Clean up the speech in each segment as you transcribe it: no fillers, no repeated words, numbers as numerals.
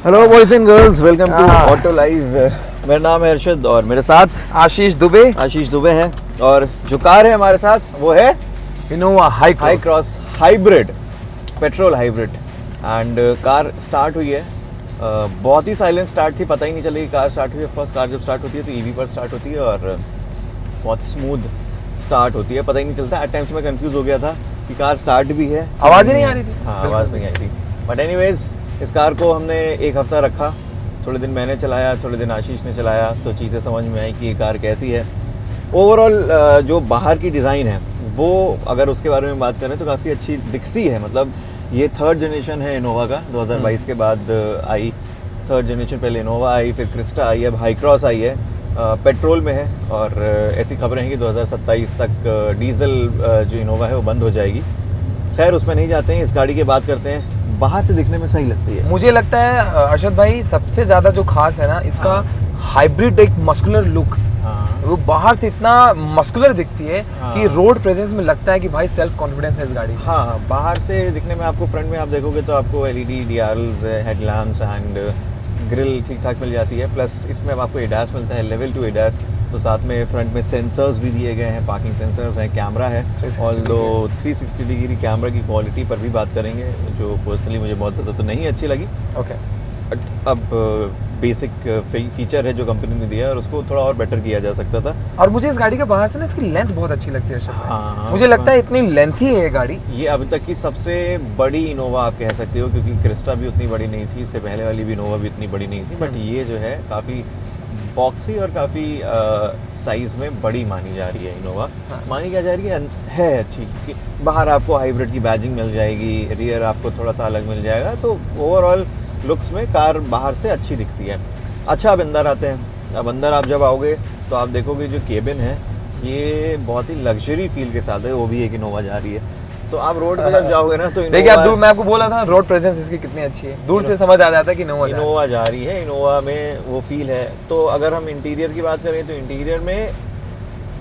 Hello boys and girls, welcome to auto live. मेरा नाम है अर्शद और मेरे साथ आशीष दुबे हैं। और जो कार है हमारे साथ वो है Innova high cross hybrid, petrol hybrid. And car start हुई है, बहुत ही साइलेंट स्टार्ट थी, पता ही नहीं चली कि कार स्टार्ट हुई। ऑफ कोर्स कार जब स्टार्ट होती है तो ईवी पर स्टार्ट होती है और बहुत स्मूथ स्टार्ट होती है, पता ही नहीं चलता। एट टाइम्स मैं कंफ्यूज हो गया था कि कार स्टार्ट भी है, आवाज़ ही नहीं आ रही थी। हाँ, आवाज़ नहीं आई थी। बट एनीवेज इस कार को हमने एक हफ़्ता रखा, थोड़े दिन मैंने चलाया, थोड़े दिन आशीष ने चलाया, तो चीज़ें समझ में आई कि ये कार कैसी है। ओवरऑल जो बाहर की डिज़ाइन है वो अगर उसके बारे में बात करें तो काफ़ी अच्छी दिखती है। मतलब ये थर्ड जनरेशन है इनोवा का, 2022 के बाद आई थर्ड जनरेशन। पहले इनोवा आई, फिर क्रिस्टा आई, अब हाई क्रॉस आई है, पेट्रोल में है। और ऐसी खबरें हैं कि 2027 तक डीजल जो इनोवा है वो बंद हो जाएगी। खैर उसमें नहीं जाते हैं, इस गाड़ी की बात करते हैं। बाहर से दिखने में सही लगती है, मुझे लगता है अर्शद भाई सबसे ज़्यादा जो खास है ना इसका हाइब्रिड एक मस्कुलर लुक। वो बाहर से इतना मस्कुलर दिखती है कि रोड प्रेजेंस में लगता है कि भाई सेल्फ कॉन्फिडेंस है इस गाड़ी। हाँ, बाहर से दिखने में आपको फ्रंट में आप देखोगे तो आपको LED DRLs, headlamps and grill ठीक ठाक मिल जाती है। प्लस इसमें अब आपको एडास मिलता है, लेवल 2 एडास। तो साथ में फ्रंट में सेंसर्स भी दिए गए हैं, पार्किंग सेंसर्स हैं, कैमरा है। ऑल्दो 360 डिग्री कैमरा की क्वालिटी पर भी बात करेंगे, जो पर्सनली मुझे बहुत ज़्यादा तो नहीं अच्छी लगी। ओके, अब बेसिक फीचर है जो कंपनी ने दिया है और उसको थोड़ा और बेटर किया जा सकता था। और मुझे इस गाड़ी के बाहर से ना इसकी लेंथ बहुत अच्छी लगती है अर्शद भाई। हाँ, मुझे लगता है इतनी लेंथी है ये गाड़ी। ये अभी तक की सबसे बड़ी इनोवा आप कह सकते हो, क्योंकि क्रिस्टा भी उतनी बड़ी नहीं थी, इससे पहले वाली भी इनोवा भी उतनी बड़ी नहीं थी। बट ये जो है काफ़ी बॉक्सी और काफ़ी साइज़ में बड़ी मानी जा रही है इनोवा। मानी क्या जा रही है अच्छी, कि बाहर आपको हाइब्रिड की बैजिंग मिल जाएगी, रियर आपको थोड़ा सा अलग मिल जाएगा। तो ओवरऑल लुक्स में कार बाहर से अच्छी दिखती है। अच्छा, अब अंदर आते हैं। अब अंदर आप जब आओगे तो आप देखोगे जो केबिन है ये बहुत ही लग्जरी फील के साथ है, वो भी एक इनोवा जा रही है। तो आप रोड पे जब जाओगे ना तो देखिए अब मैं आपको बोला था रोड प्रेजेंस इसकी कितनी अच्छी है, दूर से समझ आ जाता है कि इनोवा जा रही है। इनोवा में वो फील है। तो अगर हम इंटीरियर की बात करें तो इंटीरियर में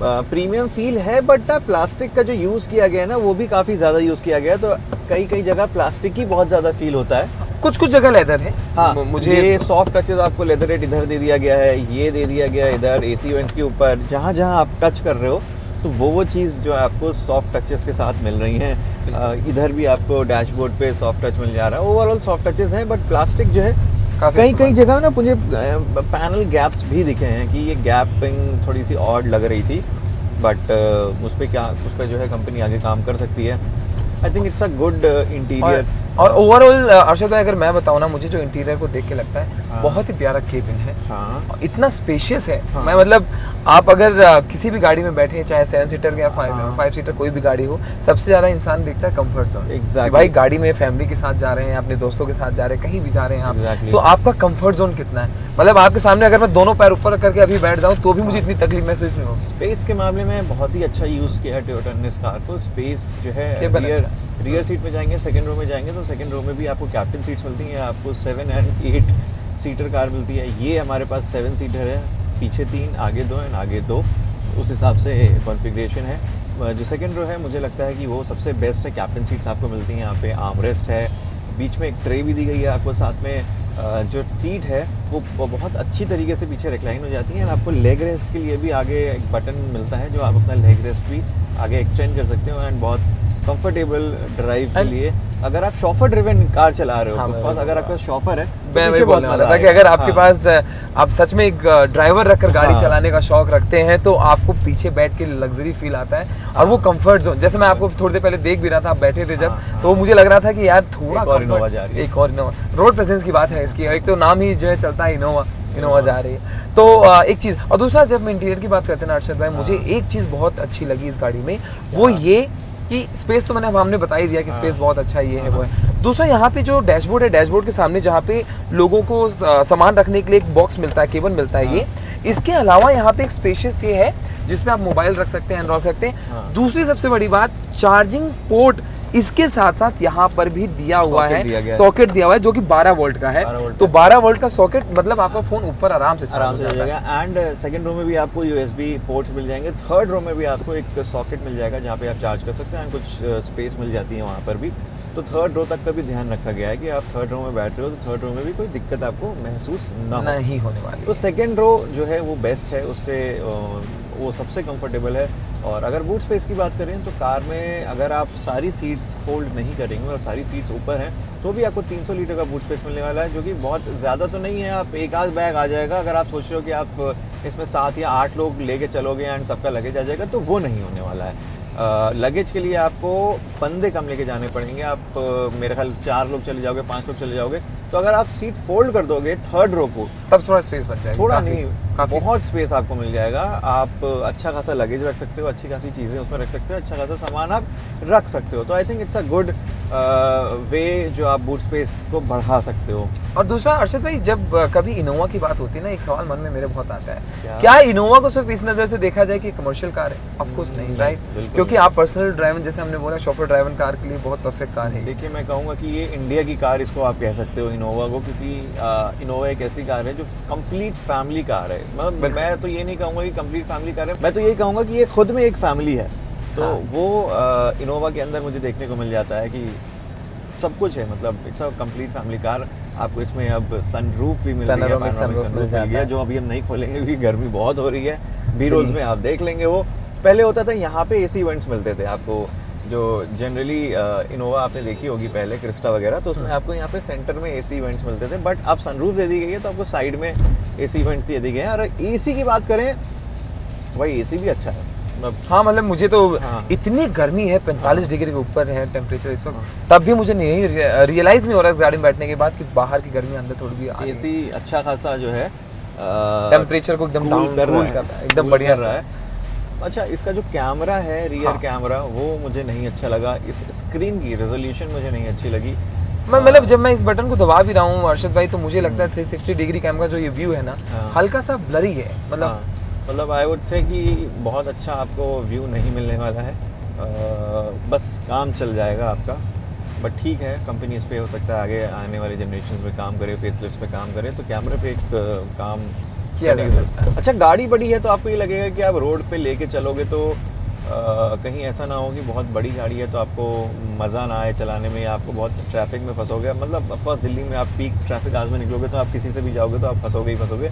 प्रीमियम फील है, बट प्लास्टिक का जो यूज़ किया गया है ना वो भी काफ़ी ज़्यादा यूज़ किया गया है। तो कई जगह प्लास्टिक ही बहुत ज़्यादा फील होता है, कुछ जगह लेदर है। हाँ, मुझे ये सॉफ्ट टचेस आपको लेदर रेट इधर दे दिया गया है, ये दे दिया गया है इधर एसी वेंट्स के ऊपर। जहाँ जहाँ आप टच कर रहे हो तो वो चीज़ जो है आपको सॉफ्ट टचेस के साथ मिल रही हैं। इधर भी आपको डैशबोर्ड पे सॉफ्ट टच मिल जा रहा है। ओवरऑल सॉफ्ट टचेस हैं, बट प्लास्टिक जो है कई जगह ना मुझे पैनल गैप्स भी दिखे हैं कि ये गैपिंग थोड़ी सी ऑड लग रही थी। बट उस पर जो है कंपनी आगे काम कर सकती है। I think it's a good interior. और ओवरऑल अर्शद भाई अगर मैं बताऊँ ना, मुझे जो इंटीरियर को देख के लगता है बहुत ही प्यारा केबिन है। इतना स्पेशियस है। मैं मतलब आप अगर किसी भी गाड़ी में बैठे, चाहे 7 सीटर या 5 सीटर कोई भी गाड़ी हो, सबसे ज़्यादा इंसान देखता है कंफर्ट जोन। Exactly. भाई गाड़ी में फैमिली के साथ जा रहे हैं, अपने दोस्तों के साथ जा रहे हैं, कहीं भी जा रहे हैं आप, Exactly. तो आपका कंफर्ट जोन कितना है। मतलब आपके सामने अगर मैं दोनों पैर ऊपर करके अभी बैठ जाऊँ तो भी मुझे इतनी तकलीफ महसूस नहीं हो। स्पेस के मामले में बहुत ही अच्छा यूज़ किया है टोयोटा ने इस कार को। स्पेस जो है रियर सीट में जाएंगे, सेकंड रो में जाएंगे तो सेकंड रो में भी आपको कैप्टन सीट्स मिलती हैं। आपको 7 और 8 सीटर कार मिलती है। ये हमारे पास 7 सीटर है, पीछे 3, आगे 2 एंड आगे 2। उस हिसाब से कॉन्फ़िगरेशन है। जो सेकंड रो है मुझे लगता है कि वो सबसे बेस्ट है। कैप्टन सीट्स आपको मिलती हैं, यहाँ पे आर्मरेस्ट है, बीच में एक ट्रे भी दी गई है आपको। साथ में जो सीट है वो बहुत अच्छी तरीके से पीछे रिक्लाइन हो जाती है। आपको लेग रेस्ट के लिए भी आगे एक बटन मिलता है जो आप अपना लेग रेस्ट भी आगे एक्सटेंड कर सकते हो। एंड बहुत कंफर्टेबल ड्राइव के लिए अगर आप शॉफर ड्रिवन कार चला रहे हो, अगर आपका शॉफर है मैं वही बोलने वाला था कि अगर आपके पास आप सच में एक ड्राइवर रखकर गाड़ी चलाने का शौक रखते हैं तो आपको पीछे बैठ के लग्जरी फील आता है। और वो कंफर्ट जोन, जैसे मैं आपको थोड़ी देर पहले देख भी रहा था, आप बैठे थे जब, तो वो मुझे लग रहा था कि यार थोड़ा एक और इनोवा। रोड प्रेजेंस की बात है इसकी, एक तो नाम ही जो है चलता है इनोवा जा रही है। तो एक चीज़, और दूसरा जब मैं इंटीरियर की बात करते हैं ना अर्शद भाई, मुझे एक चीज़ बहुत अच्छी लगी इस गाड़ी में, वो ये कि स्पेस तो हमने बता ही दिया कि स्पेस बहुत अच्छा ये है वो है। दूसरा यहाँ पे जो डैशबोर्ड है, डैशबोर्ड के सामने जहाँ पे लोगों को सामान रखने के लिए एक बॉक्स मिलता है, केबल मिलता है ये। इसके अलावा यहाँ पे एक स्पेशियस ये है जिसमें आप मोबाइल रख सकते हैं, एंड्रॉइड रख सकते हैं। दूसरी सबसे बड़ी बात, चार्जिंग पोर्ट इसके साथ साथ यहाँ पर भी दिया हुआ है, सॉकेट दिया हुआ है जो कि 12 वोल्ट का है। तो 12 वोल्ट का सॉकेट, मतलब आपका फोन ऊपर आराम से चार्ज हो जाएगा। एंड सेकंड रो में भी आपको USB पोर्ट्स मिल जाएंगे। थर्ड रो में भी आपको एक सॉकेट मिल जाएगा जहाँ पे आप चार्ज कर सकते हैं, कुछ स्पेस मिल जाती है वहाँ पर भी। तो थर्ड रो तक का भी ध्यान रखा गया है कि आप थर्ड रो में बैठ रहे हो तो थर्ड रो में भी कोई दिक्कत आपको महसूस ना हो। नहीं होने वाली तो है। सेकेंड रो जो है वो बेस्ट है, उससे वो सबसे कंफर्टेबल है। और अगर बूट स्पेस की बात करें तो कार में अगर आप सारी सीट्स फोल्ड नहीं करेंगे और सारी सीट्स ऊपर हैं तो भी आपको 300 लीटर का बूट स्पेस मिलने वाला है, जो कि बहुत ज़्यादा तो नहीं है। आप एक आध बैग आ जाएगा। अगर आप सोच रहे हो कि आप इसमें 7 या 8 लोग लेके चलोगे एंड सबका लगेज आ जाएगा, तो वो नहीं होने वाला है। लगेज के लिए आपको बंदे कम लेके जाने पड़ेंगे। आप मेरे ख्याल 4 लोग चले जाओगे, 5 लोग चले जाओगे, तो अगर आप सीट फोल्ड कर दोगे थर्ड रो को, तब थोड़ा स्पेस बच जाएगा। थोड़ा नहीं, बहुत स्पेस आपको मिल जाएगा। आप अच्छा खासा लगेज रख सकते हो, अच्छी खासी चीज़ें उसमें रख सकते हो, अच्छा खासा सामान आप रख सकते हो। तो I think it's a good way जो आप बूट स्पेस को बढ़ा सकते हो। और दूसरा अर्शद भाई, जब कभी इनोवा की बात होती है ना, एक सवाल मन में मेरे बहुत आता है, क्या? क्या इनोवा को सिर्फ इस नज़र से देखा जाए कि कमर्शियल कार है? ऑफ कोर्स नहीं, राइट? बिल्कुल क्योंकि नहीं। आप पर्सनल ड्राइवर, जैसे हमने बोला, शॉफर ड्राइवर कार के लिए बहुत परफेक्ट कार है। देखिए, मैं कहूँगा कि ये इंडिया की कार इसको आप कह सकते हो इनोवा को, क्योंकि इनोवा एक ऐसी कार है जो कंप्लीट फैमिली कार है। मतलब मैं तो ये नहीं कहूँगा कि कंप्लीट फैमिली कार है, मैं तो यही कहूँगा कि ये खुद में एक फैमिली है। तो हाँ। वो इनोवा के अंदर मुझे देखने को मिल जाता है कि सब कुछ है। मतलब it's a complete family car. आपको इसमें अब सनरूफ भी मिल रही है, Panoramic panoramic sunroof मिल sunroof जाता मिल गया, है। जो अभी हम नहीं खोलेंगे क्योंकि गर्मी बहुत हो रही है। बी रोल्स में आप देख लेंगे। वो पहले होता था यहाँ पे एसी इवेंट्स मिलते थे आपको, जो जनरली इनोवा आपने देखी होगी पहले, क्रिस्टा वगैरह, तो उसमें आपको यहाँ पे सेंटर में एसी इवेंट्स मिलते थे। बट अब सनरूफ दे दी गई है तो आपको साइड में एसी इवेंट्स दे दिए गए हैं। और एसी की बात करें, भाई एसी भी अच्छा है। हाँ, मतलब मुझे तो हाँ। इतनी गर्मी है, 45 डिग्री के ऊपर है टेम्परेचर इस वक्त, तब भी मुझे नहीं रियलाइज नहीं हो रहा इस गाड़ी में बैठने के बाद कि बाहर की गर्मी अंदर थोड़ी भी आ रही है। एसी अच्छा खासा जो है टेम्परेचर को एकदम डाउन कर रहा है, एकदम बढ़िया रहा है। अच्छा, इसका जो कैमरा है, रियर हाँ। कैमरा, वो मुझे नहीं अच्छा लगा। इस स्क्रीन की रेजोल्यूशन मुझे नहीं अच्छी लगी। मैं मतलब जब मैं इस बटन को दबा भी रहा हूँ अर्शद भाई, तो मुझे लगता है 360 डिग्री कैमरा जो ये व्यू है ना, हाँ। हल्का सा ब्लरी है। मतलब आई वुड से कि बहुत अच्छा आपको व्यू नहीं मिलने वाला है। बस काम चल जाएगा आपका, बट ठीक है, कंपनी इस पे हो सकता है आगे आने वाले जनरेशन में काम करे, फेसलिफ्ट पे काम करे, तो कैमरे पे एक काम किया जा सकता है। अच्छा, गाड़ी बड़ी है तो आपको ये लगेगा कि आप रोड पे लेके चलोगे तो कहीं ऐसा ना हो कि बहुत बड़ी गाड़ी है तो आपको मज़ा ना आए चलाने में, या आपको बहुत ट्रैफिक में फंसोगे। मतलब ऑफकोर्स दिल्ली में आप पीक ट्रैफिक आज में निकलोगे तो आप किसी से भी जाओगे तो आप फंसोगे ही फंसोगे।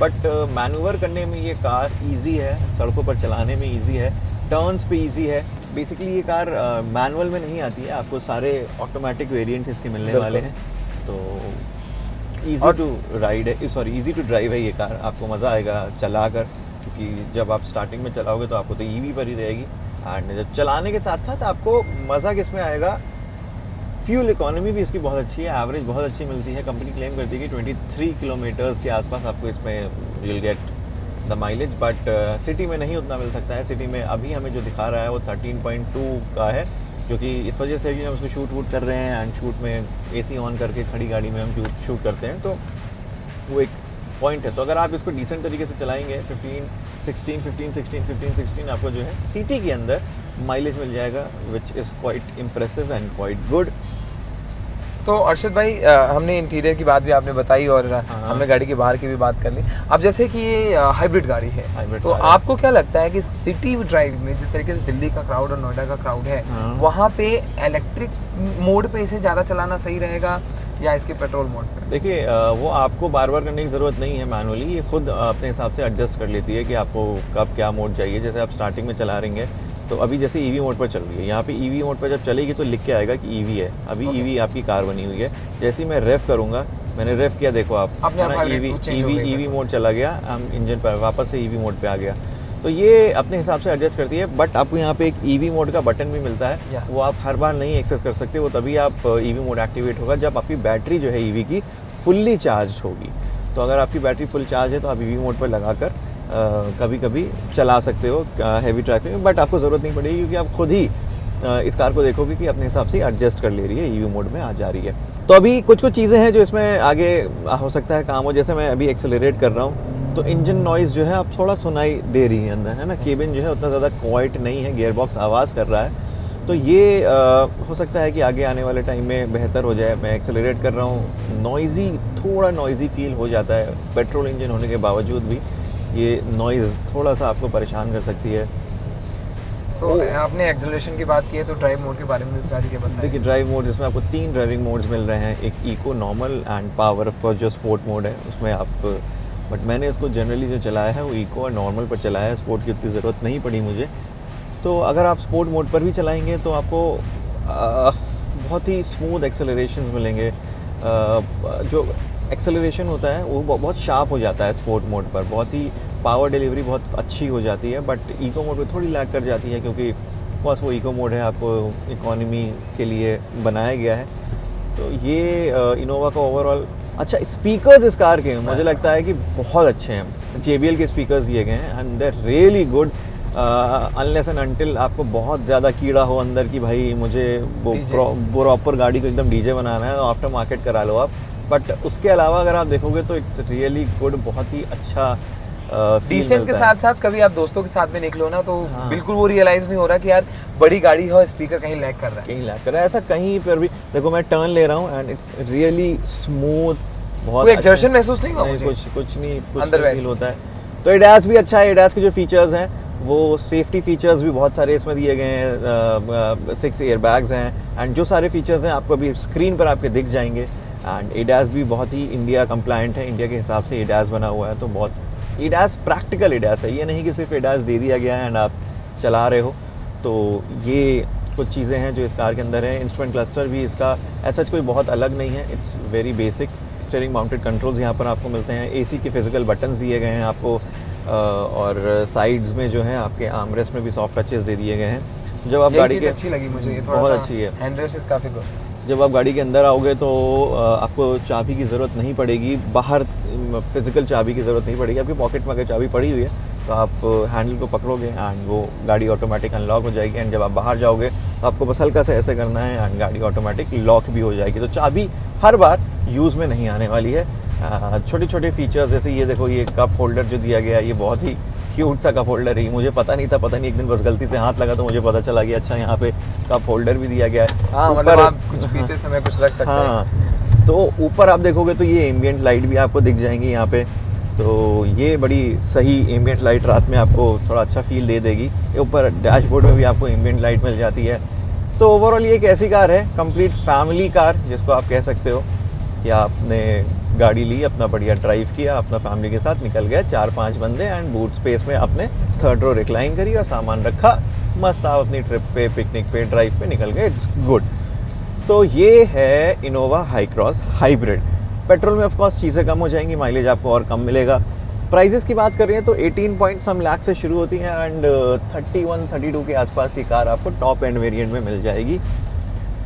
बट मैनूवर करने में ये कार इजी है, सड़कों पर चलाने में इजी है, टर्न्स पे इजी है। बेसिकली ये कार मैनुअल में नहीं आती है, आपको सारे ऑटोमेटिक वेरिएंट्स इसके मिलने वाले हैं। तो इजी टू राइड है, सॉरी इजी टू ड्राइव है ये कार। आपको मज़ा आएगा चला कर, क्योंकि जब आप स्टार्टिंग में चलाओगे तो आपको तो ईवी पर ही रहेगी, एंड जब चलाने के साथ साथ आपको मज़ा किस में आएगा, फ्यूल इकोनॉमी भी इसकी बहुत अच्छी है, एवरेज बहुत अच्छी मिलती है। कंपनी क्लेम करती है कि 23 किलोमीटर्स के आसपास आपको इसमें will get the mileage, but city में नहीं उतना मिल सकता है। सिटी में अभी हमें जो दिखा रहा है वो 13.2 का है, जो कि इस वजह से कि हम उसको शूट वूट कर रहे हैं, एंड शूट में एसी ऑन करके खड़ी गाड़ी में हम शूट करते हैं, तो वो एक पॉइंट है। तो अगर आप इसको डिसेंट तरीके से चलाएंगे 15-16 आपको जो है सिटी के अंदर माइलेज मिल जाएगा, which is quite impressive and quite good. तो अर्शद भाई, हमने इंटीरियर की बात भी आपने बताई और हमने गाड़ी के बाहर की भी बात कर ली। अब जैसे कि ये हाइब्रिड गाड़ी है, तो आपको क्या लगता है कि सिटी ड्राइव में जिस तरीके से दिल्ली का क्राउड और नोएडा का क्राउड है, वहाँ पे इलेक्ट्रिक मोड पे इसे ज़्यादा चलाना सही रहेगा या इसके पेट्रोल मोड पे? देखिए, वो आपको बार बार करने की ज़रूरत नहीं है मैनुअली, ये खुद अपने हिसाब से एडजस्ट कर लेती है कि आपको कब क्या मोड चाहिए। जैसे आप स्टार्टिंग में चला रहे हैं तो अभी जैसे ईवी मोड पर चल रही है, यहाँ पे ईवी मोड पर जब चलेगी तो लिख के आएगा कि ईवी है, अभी ईवी आपकी कार बनी हुई है। जैसे ही मैं रेफ करूँगा, मैंने रेफ किया, देखो आप ईवी मोड चला गया, हम इंजन पर वापस से ईवी मोड पे आ गया। तो ये अपने हिसाब से एडजस्ट करती है। बट आपको यहाँ पे एक ईवी मोड का बटन भी मिलता है, वो आप हर बार नहीं एक्सेस कर सकते, वो तभी आप ईवी मोड एक्टिवेट होगा जब आपकी बैटरी जो है ईवी की फुल्ली चार्ज होगी। तो अगर आपकी बैटरी फुल चार्ज है तो आप ईवी मोड पर लगाकर कभी कभी चला सकते हो हैवी ट्रैफिक में, बट आपको ज़रूरत नहीं पड़ेगी, क्योंकि आप खुद ही इस कार को देखोगे कि अपने हिसाब से एडजस्ट कर ले रही है, ईवी मोड में आ जा रही है। तो अभी कुछ चीज़ें हैं जो इसमें आगे हो सकता है काम हो। जैसे मैं अभी एक्सेलरेट कर रहा हूँ तो इंजन नॉइज़ जो है अब थोड़ा सुनाई दे रही है अंदर, है ना। केबिन जो है उतना ज़्यादा क्वाइट नहीं है, गियर बॉक्स आवाज़ कर रहा है, तो ये हो सकता है कि आगे आने वाले टाइम में बेहतर हो जाए। मैं एक्सेलरेट कर रहा हूँ, थोड़ा नॉइज़ी फील हो जाता है, पेट्रोल इंजन होने के बावजूद भी ये नॉइज़ थोड़ा सा आपको परेशान कर सकती है। तो आपने एक्सेलरेशन की बात की है, तो ड्राइव मोड के बारे में इस गाड़ी के बताएं। देखिए ड्राइव मोड इसमें आपको 3 ड्राइविंग मोड्स मिल रहे हैं, एक eco, normal and power. Of course जो स्पोर्ट मोड है उसमें आप, बट मैंने इसको जनरली जो चलाया है वो इको और नॉर्मल पर चलाया है, स्पोर्ट की उतनी ज़रूरत नहीं पड़ी मुझे। तो अगर आप स्पोर्ट मोड पर भी चलाएंगे तो आपको बहुत ही स्मूथ एक्सेलरेशंस मिलेंगे। जो एक्सेलरेशन होता है वो बहुत शार्प हो जाता है स्पोर्ट मोड पर, बहुत ही पावर डिलीवरी बहुत अच्छी हो जाती है। बट इको मोड पे थोड़ी लैग कर जाती है, क्योंकि बस वो इको मोड है, आपको इकोनॉमी के लिए बनाया गया है। तो ये इनोवा का ओवरऑल अच्छा। स्पीकर्स इस कार के मुझे लगता है कि बहुत अच्छे हैं। JBL के स्पीकर्स दिए गए हैं and they're really good, unless and until आपको बहुत ज़्यादा कीड़ा हो अंदर कि भाई मुझे वो प्रॉपर गाड़ी को एकदम डीजे बनाना है, तो आफ्टर मार्केट करा लो आप। बट उसके अलावा अगर आप देखोगे तो इट्स रियली गुड, बहुत ही अच्छा डीसेंट के साथ साथ कभी आप दोस्तों के साथ में निकलो ना तो बिल्कुल वो रियलाइज नहीं हो रहा कि यार बड़ी गाड़ी है और स्पीकर कहीं लैग कर रहा है, कहीं लैग कर रहा है। ऐसा कहीं पर भी देखो, मैं टर्न ले रहा हूँ एंड इट्स रियली स्मूथ, बहुत कोई एक्सर्शन महसूस नहीं हुआ मुझे, कुछ नहीं अंदर फील होता है। तो एडास भी अच्छा है। एडास के जो फीचर्स हैं वो सेफ्टी फीचर्स भी बहुत सारे इसमें दिए गए हैं। 6 एयर बैग्स हैं एंड जो सारे फीचर्स हैं आपको अभी स्क्रीन पर आपके दिख जाएंगे। एंड एडास भी बहुत ही इंडिया कंप्लायंट है, इंडिया के हिसाब से एडास बना हुआ है। तो बहुत एडास प्रैक्टिकल एडास है, ये नहीं कि सिर्फ एडास दे दिया गया है एंड आप चला रहे हो। तो ये कुछ चीज़ें हैं जो इस कार के अंदर है। इंस्ट्रूमेंट क्लस्टर भी इसका ऐसा कोई बहुत अलग नहीं है, it's very basic. Steering mounted controls यहाँ पर आपको मिलते हैं। AC के फिजिकल बटन्स दिए गए हैं आपको, और साइड्स में जो है आपके आर्मरेस्ट में भी सॉफ्ट टचेस दे दिए गए हैं। जब आप गाड़ी के, अच्छी लगी मुझे, ये थोड़ा बहुत सा अच्छी है, हैंडरेस्ट इज काफी गुड। जब आप गाड़ी के अंदर आओगे तो आपको चाबी की ज़रूरत नहीं पड़ेगी, बाहर फिजिकल चाबी की ज़रूरत नहीं पड़ेगी। आपकी पॉकेट में अगर चाबी पड़ी हुई है तो आप हैंडल को पकड़ोगे एंड वो गाड़ी ऑटोमेटिक अनलॉक हो जाएगी। एंड जब आप बाहर जाओगे तो आपको बस हल्का सा ऐसे करना है एंड गाड़ी ऑटोमेटिक लॉक भी हो जाएगी। तो चाबी हर बार यूज़ में नहीं आने वाली है। छोटे छोटे फीचर्स जैसे ये देखो, ये कप होल्डर जो दिया गया है, ये बहुत ही क्यूट सा कप होल्डर है। मुझे पता नहीं था, पता नहीं एक दिन बस गलती से हाथ लगा तो मुझे पता चला कि अच्छा यहाँ पे कप होल्डर भी दिया गया है। हाँ, मतलब आप कुछ पीते समय कुछ रख सकते हैं। हाँ, तो ऊपर आप देखोगे तो ये एम्बिएंट लाइट भी आपको दिख जाएंगी यहाँ पे। तो ये बड़ी सही एम्बिएंट लाइट रात में आपको थोड़ा अच्छा फील दे देगी। ऊपर डैशबोर्ड में भी आपको एम्बिएंट लाइट मिल जाती है। तो ओवरऑल ये एक ऐसी कार है, कंप्लीट फैमिली कार जिसको आप कह सकते हो कि आपने गाड़ी ली, अपना बढ़िया ड्राइव किया, अपना फैमिली के साथ निकल गए 4-5 बंदे एंड बूट स्पेस में आपने 3rd रो रिक्लाइन करी और सामान रखा, मस्त आप अपनी ट्रिप पे, पिकनिक पे, ड्राइव पे निकल गए। It's good. तो ये है Innova high cross hybrid. Petrol में ऑफ कोर्स चीज़ें कम हो जाएंगी, माइलेज आपको और कम मिलेगा। प्राइजेस की बात कर रहे हैं तो 18 पॉइंट सम लाख से शुरू होती हैं एंड 31-32 के आसपास ये कार आपको टॉप एंड वेरिएंट में मिल जाएगी।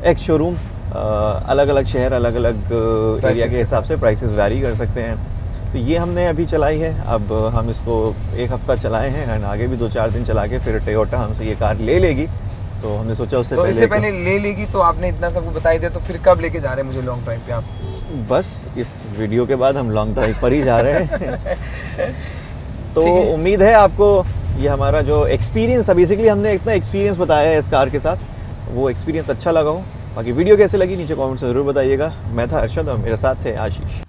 एक शोरूम अलग अलग शहर, अलग अलग एरिया के हिसाब से प्राइसेस वैरी कर सकते हैं। तो ये हमने अभी चलाई है, अब हम इसको 1 हफ्ता चलाए हैं एंड आगे भी 2-4 दिन चला के फिर टोयोटा हमसे ये कार ले लेगी। तो हमने सोचा उससे पहले ले लेगी। तो आपने इतना सब बताई दिया, तो फिर कब लेके जा रहे हैं मुझे लॉन्ग ड्राइव पे आप? बस इस वीडियो के बाद हम लॉन्ग ड्राइव पर ही जा रहे हैं। तो उम्मीद है आपको ये हमारा जो एक्सपीरियंस है, बेसिकली हमने इतना एक्सपीरियंस बताया है इस कार के साथ, वो एक्सपीरियंस अच्छा लगा हो। बाकी वीडियो कैसे लगी नीचे कमेंट से ज़रूर बताइएगा। मैं था अर्शद और मेरे साथ थे आशीष।